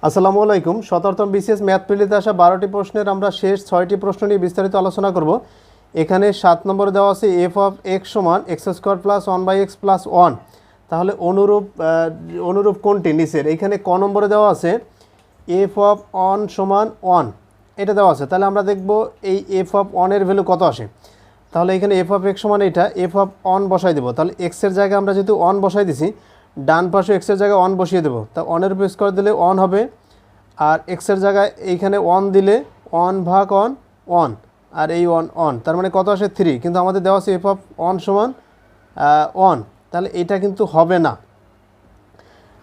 আসসালামু আলাইকুম। 17তম BCS math প্রিলিতে আসা 12টি প্রশ্নের আমরা শেষ 6টি প্রশ্ন নিয়ে বিস্তারিত আলোচনা করব। এখানে 7 নম্বরে দেওয়া আছে এফ অফ এক্স সমান x square plus 1/x plus 1। তাহলে অনুরূপ কোনটি নিচের? এইখানে ক নম্বরে দেওয়া আছে এফ অফ অন সমান 1, এটা দেওয়া আছে। তাহলে আমরা দেখব এই এফ অফ অনের ভ্যালু কত আসে। তাহলে এখানে এফ অফ এক্স সমান এটা, এফ অফ অন বসাই দেবো। তাহলে এক্সের জায়গায় আমরা যেহেতু অন বসাই দিছি, ডান পাশে এক্সের জায়গায় অন বসিয়ে দেবো। তা অনের উপর স্কোয়ার দিলে অন হবে, আর এক্সের জায়গায় এইখানে অন দিলে অন ভাগ অন অন, আর এই অন তার মানে কত আসে 3। কিন্তু আমাদের দেওয়া আছে এফ অফ অন সমান অন, তাহলে এটা কিন্তু হবে না।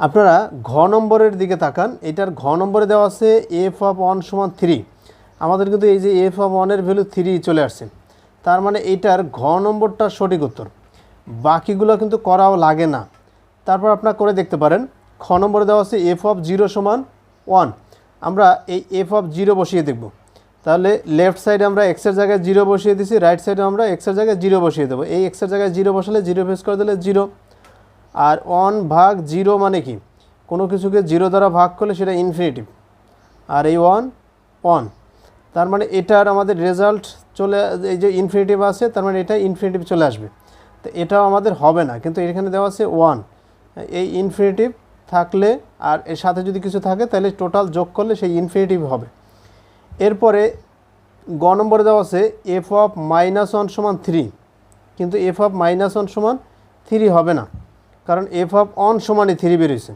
আপনারা ঘ নম্বরের দিকে তাকান, এটার ঘ নম্বরে দেওয়া আছে এফ অফ অন সমান 3। আমাদের কিন্তু এই যে এফ অফ অনের ভ্যালু 3 চলে আসছে, তার মানে এইটার ঘ নম্বরটা সঠিক উত্তর। বাকিগুলো কিন্তু করাও লাগে না। তারপর আপনারা করে দেখতে পারেন। খ নম্বরে দেওয়া আছে এফ অফ 0 সমান 1। আমরা এই এফ অফ 0 বসিয়ে দেখব। তাহলে লেফট সাইডে আমরা এক্সের জায়গায় 0 বসিয়ে দিছি, রাইট সাইডে আমরা এক্সের জায়গায় 0 বসিয়ে দেবো। এই এক্সের জায়গায় 0 বসালে 0 ফেস করে দিলে 0, আর 1 ভাগ 0 মানে কি? কোনো কিছুকে 0 দ্বারা ভাগ করলে সেটা ইনফিনিটিভ, আর এই 1 তার মানে এটার আমাদের রেজাল্ট চলে, এই যে ইনফিনিটিভ আছে তার মানে এটা ইনফিনিটিভ চলে আসবে। তো এটাও আমাদের হবে না, কিন্তু এখানে দেওয়া আছে 1। এই ইনফিনিটিভ থাকলে আর এর সাথে যদি কিছু থাকে তাহলে টোটাল যোগ করলে সেই ইনফিনিটিভ হবে। এরপরে গ নম্বরে দেওয়া আছে এফ অফ -1 সমান 3, কিন্তু এফ অফ -1 সমান 3 হবে না, কারণ এফ অফ অন সমানই 3 বেরিয়েছে।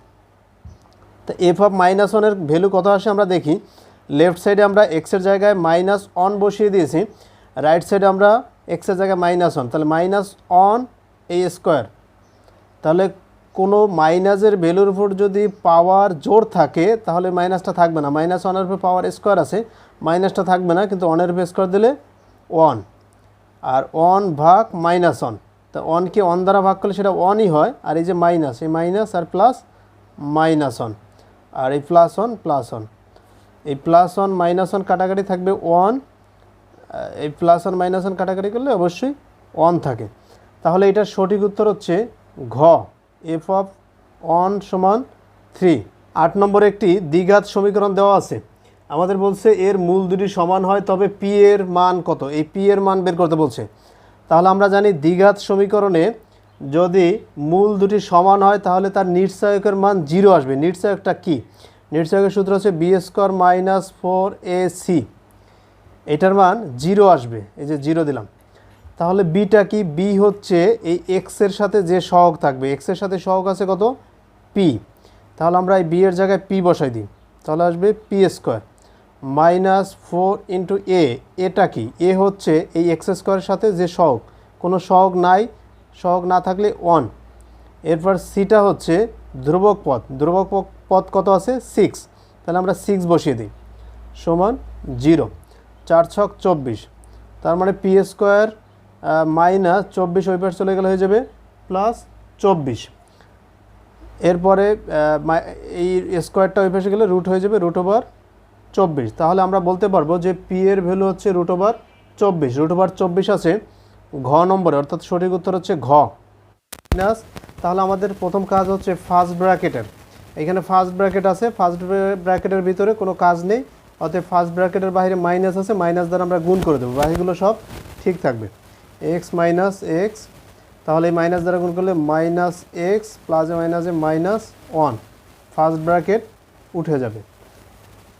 তো এফ অফ -1 ভ্যালু কত আসে আমরা দেখি। লেফট সাইডে আমরা এক্সের জায়গায় -1 বসিয়ে দিয়েছি, রাইট সাইডে আমরা এক্সের জায়গায় -1, তাহলে -1 এই স্কোয়ার। তাহলে কোনো মাইনাসের ভ্যালুর উপর যদি পাওয়ার জোর থাকে তাহলে মাইনাসটা থাকবে না। -1-এর উপর পাওয়ার স্কোয়ার আছে, মাইনাসটা থাকবে না, কিন্তু 1-এর উপর স্কোয়ার দিলে 1, আর 1 ভাগ -1। তো 1কে 1 দ্বারা ভাগ করলে সেটা 1ই হয়, আর এই যে মাইনাস, এই মাইনাস আর প্লাস -1, আর এই +1 +1, এই +1 -1 কাটাকাটি থাকবে 1, এই +1 -1 কাটাকাটি করলে অবশ্যই 1 থাকে। তাহলে এটার সঠিক উত্তর হচ্ছে ঘ, এফ অফ অন সমান 3। 8 নম্বরে একটি দ্বিঘাত সমীকরণ দেওয়া আছে। আমাদের বলছে এর মূল দুটি সমান হয় তবে পি এর মান কত, এই পি এর মান বের করতে বলছে। তাহলে আমরা জানি দ্বিঘাত সমীকরণে যদি মূল দুটি সমান হয় তাহলে তার নির্ণায়কের মান 0 আসবে। নির্ণায়কটা কি? নির্ণায়কের সূত্র হচ্ছে বি স্কোয়ার -4ac, এটার মান 0 আসবে। এই যে 0 দিলাম। তাহলে বিটা কি? বি হচ্ছে এই এক্সের সাথে যে সহগ থাকবে, এক্সের সাথে সহগ আছে কত? পি। তাহলে আমরা এই বি এর জায়গায় পি বসাই দিই, তাহলে আসবে পি স্কোয়ার -4 ইন্টু এ। এটা কি? এ হচ্ছে এই এক্স স্কোয়ারের সাথে যে সহগ, কোনো সহগ নাই, সহগ না থাকলে 1। এরপর সিটা হচ্ছে ধ্রুবক পদ, ধ্রুবক পদ কত আছে? 6, তাহলে আমরা 6 বসিয়ে দিই সমান 0। 4 × 6 = 24, তার মানে পি স্কোয়ার -24 ওই পাশে চলে গেলে হয়ে যাবে +24। এরপরে এই স্কোয়ারটা ওই পাশে গেলে রুট হয়ে যাবে √24। তাহলে আমরা বলতে পারবো যে পি এর ভ্যালু হচ্ছে √24। √24 আছে ঘ নম্বরে, অর্থাৎ সঠিক উত্তর হচ্ছে ঘ। তাহলে আমাদের প্রথম কাজ হচ্ছে ফার্স্ট ব্র্যাকেটের। এখানে ফার্স্ট ব্র্যাকেট আছে, ফার্স্ট ব্র্যাকেটের ভিতরে কোনো কাজ নেই, অতএব ফার্স্ট ব্র্যাকেটের বাইরে মাইনাস আছে, মাইনাস দ্বারা আমরা গুণ করে দেবো, বাকিগুলো সব ঠিক থাকবে। x - x, তাহলে এই মাইনাস দ্বারা গুণ করলে -x প্লাসে মাইনাসে -1, ফার্স্ট ব্র্যাকেট উঠে যাবে।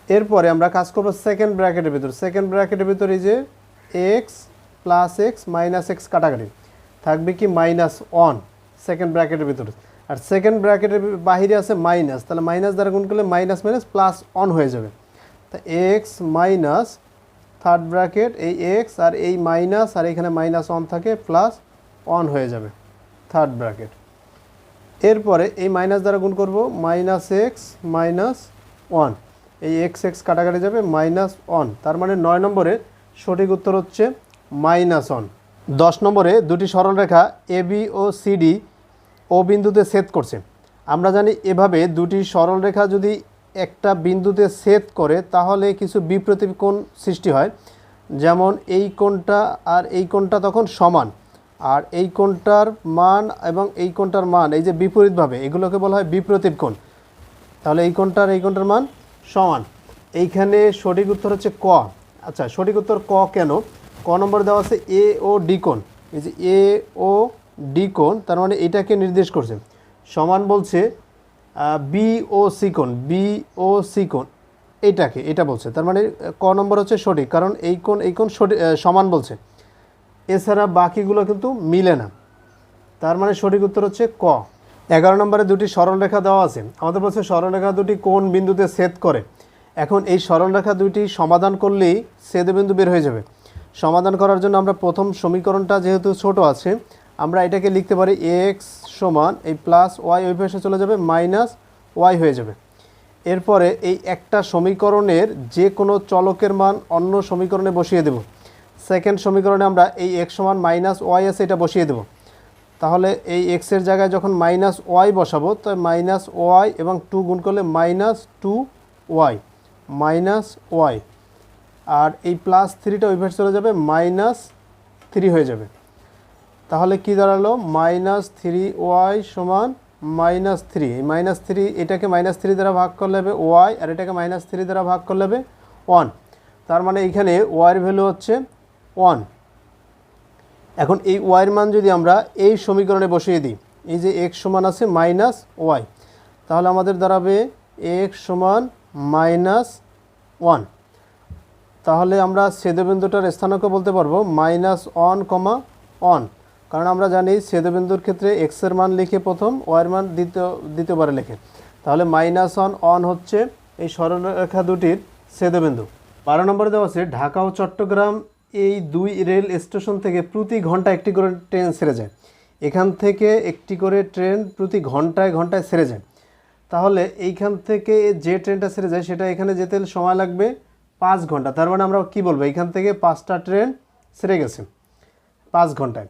এরপরে আমরা কাজ করবো সেকেন্ড ব্র্যাকেটের ভিতর। সেকেন্ড ব্র্যাকেটের ভিতর এই যে x + x - x কাটাকাটি থাকবে কি -1 সেকেন্ড ব্র্যাকেটের ভিতরে, আর সেকেন্ড ব্র্যাকেটের বাহিরে আছে মাইনাস, তাহলে মাইনাস দ্বারা গুণ করলে মাইনাস মাইনাস +1 হয়ে যাবে। তা x মাইনাস থার্ড ব্র্যাকেট এই x আর এই মাইনাস, আর এখানে -1 থাকে, +1 হয়ে যাবে থার্ড ব্র্যাকেট। এরপরে এই মাইনাস দ্বারা গুণ করব -x -1, এই x কাটাকাটি যাবে -1, তার মানে 9 নম্বরে সঠিক উত্তর হচ্ছে -1। 10 নম্বরে দুটি সরলরেখা AB ও CD ও বিন্দুতে ছেদ করছে। আমরা জানি এভাবে দুটি সরলরেখা যদি একটা বিন্দুতে ছেদ করে তাহলে কিছু বিপ্রতীপ কোণ সৃষ্টি হয়। যেমন এই কোণটা আর এই কোণটা তখন সমান, আর এই কোণটার মান এবং এই কোণটার মান এই যে বিপরীতভাবে, এগুলোকে বলা হয় বিপ্রতীপ কোণ। তাহলে এই কোণটার মান সমান, এইখানে সঠিক উত্তর হচ্ছে ক। আচ্ছা, সঠিক উত্তর ক কেন? ক নম্বর দেওয়া আছে এ ও ডি কোণ, এই যে এ ও ডি কোণ, তার মানে এটাকে নির্দেশ করছে। সমান বলছে বি ও সি কোণ, বি ও সি কোণ এইটাকে, এটা বলছে, তার মানে ক নম্বর হচ্ছে সঠিক, কারণ এই কোণ সঠিক সমান বলছে, এছাড়া বাকিগুলো কিন্তু মিলে না। তার মানে সঠিক উত্তর হচ্ছে ক। 11 নম্বরে দুটি সরলরেখা দেওয়া আছে, আমাদের বলছে সরলরেখা দুটি কোন বিন্দুতে ছেদ করে। এখন এই সরলরেখা দুটি সমাধান করলেই ছেদবিন্দু বের হয়ে যাবে। সমাধান করার জন্য আমরা প্রথম সমীকরণটা যেহেতু ছোট আছে, আমরা এটাকে লিখতে পারি এক্স সমান এই প্লাস ওয়াই ওই পাশে চলে যাবে, মাইনাস ওয়াই হয়ে যাবে। এরপরে এই একটা সমীকরণের যে কোনো চলকের মান অন্য সমীকরণে বসিয়ে দেব। সেকেন্ড সমীকরণে আমরা এই এক্স সমান মাইনাস ওয়াই আছে, এটা বসিয়ে দেব। তাহলে এই এক্সের জায়গায় যখন মাইনাস ওয়াই বসাবো, তো মাইনাস ওয়াই এবং 2 গুণ করলে মাইনাস 2y, মাইনাস ওয়াই, আর এই প্লাস 3টা ওই পাশে চলে যাবে, মাইনাস 3 হয়ে যাবে। তাহলে কি দাঁড়ালো? মাইনাস 3y সমান মাইনাস 3। এই মাইনাস 3 এটাকে মাইনাস 3 দ্বারা ভাগ করলে হবে ওয়াই, আর এটাকে মাইনাস 3 দ্বারা ভাগ করলে হবে 1। তার মানে এইখানে ওয়াইয়ের ভ্যালু হচ্ছে 1। এখন এই ওয়াইয়ের মান যদি আমরা এই সমীকরণে বসিয়ে দিই, এই যে এক্স সমান আছে মাইনাস ওয়াই, তাহলে আমাদের দাঁড়াবে এক্স সমান মাইনাস 1। তাহলে আমরা ছেদবিন্দুটার স্থানাঙ্ক বলতে পারবো মাইনাস 1,1, কারণ আমরা জানি ছেদবিন্দুর ক্ষেত্রে এক্সের মান লিখে প্রথম, ওয়াইয়ের মান দ্বিতীয়বারে লেখে। তাহলে মাইনাস 1 হচ্ছে এই সরলরেখা দুটির ছেদবিন্দু। 12 নম্বরে দেওয়া আছে ঢাকা ও চট্টগ্রাম এই দুই রেল স্টেশন থেকে প্রতি ঘন্টা একটি করে ট্রেন ছেড়ে যায়। এখান থেকে একটি করে ট্রেন প্রতি ঘন্টায় ঘন্টায় ছেড়ে যায়। তাহলে এইখান থেকে যে ট্রেনটা ছেড়ে যায় সেটা এখানে যেতে সময় লাগবে 5 ঘন্টা। তার মানে আমরা কি বলবো, এখান থেকে 5টা ট্রেন ছেড়ে গেছে 5 ঘন্টায়।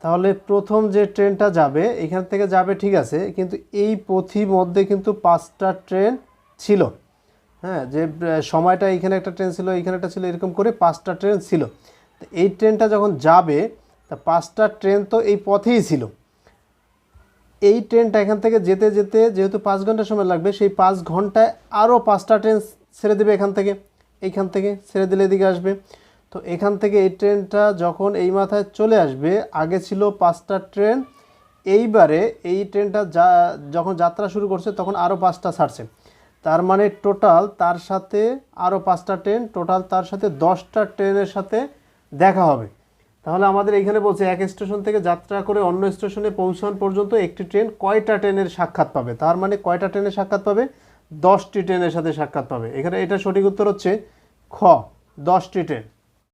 তাহলে প্রথম যে ট্রেনটা যাবে এখান থেকে যাবে, ঠিক আছে, কিন্তু এই পথির মধ্যে কিন্তু 5টা ট্রেন ছিল। হ্যাঁ, যে সময়টা এখানে একটা ট্রেন ছিল, এখানে একটা ছিল, এরকম করে 5টা ট্রেন ছিল। তো এই ট্রেনটা যখন যাবে, তা 5টা ট্রেন তো এই পথেই ছিল। এই ট্রেনটা এখান থেকে যেতে যেতে যেহেতু 5 ঘন্টা সময় লাগবে, সেই 5 ঘন্টায় আরও 5টা ট্রেন ছেড়ে দেবে এইখান থেকে ছেড়ে দিলে এদিকে আসবে। তো এখান থেকে এই ট্রেনটা যখন এই মাথায় চলে আসবে, আগে ছিল 5টা ট্রেন, এইবারে এই ট্রেনটা যখন যাত্রা শুরু করছে তখন আরও 5টা ছাড়ছে। তার মানে টোটাল তার সাথে আরও 5টা ট্রেন, টোটাল তার সাথে 10টা ট্রেনের সাথে দেখা হবে। তাহলে আমাদের এইখানে বলছে এক স্টেশন থেকে যাত্রা করে অন্য স্টেশনে পৌঁছানো পর্যন্ত একটি ট্রেন কয়টা ট্রেনের সাক্ষাৎ পাবে। তার মানে কয়টা ট্রেনের সাক্ষাৎ পাবে? 10টি ট্রেনের সাথে সাক্ষাৎ পাবে। এখানে এটা সঠিক উত্তর হচ্ছে খ, 10টি ট্রেন।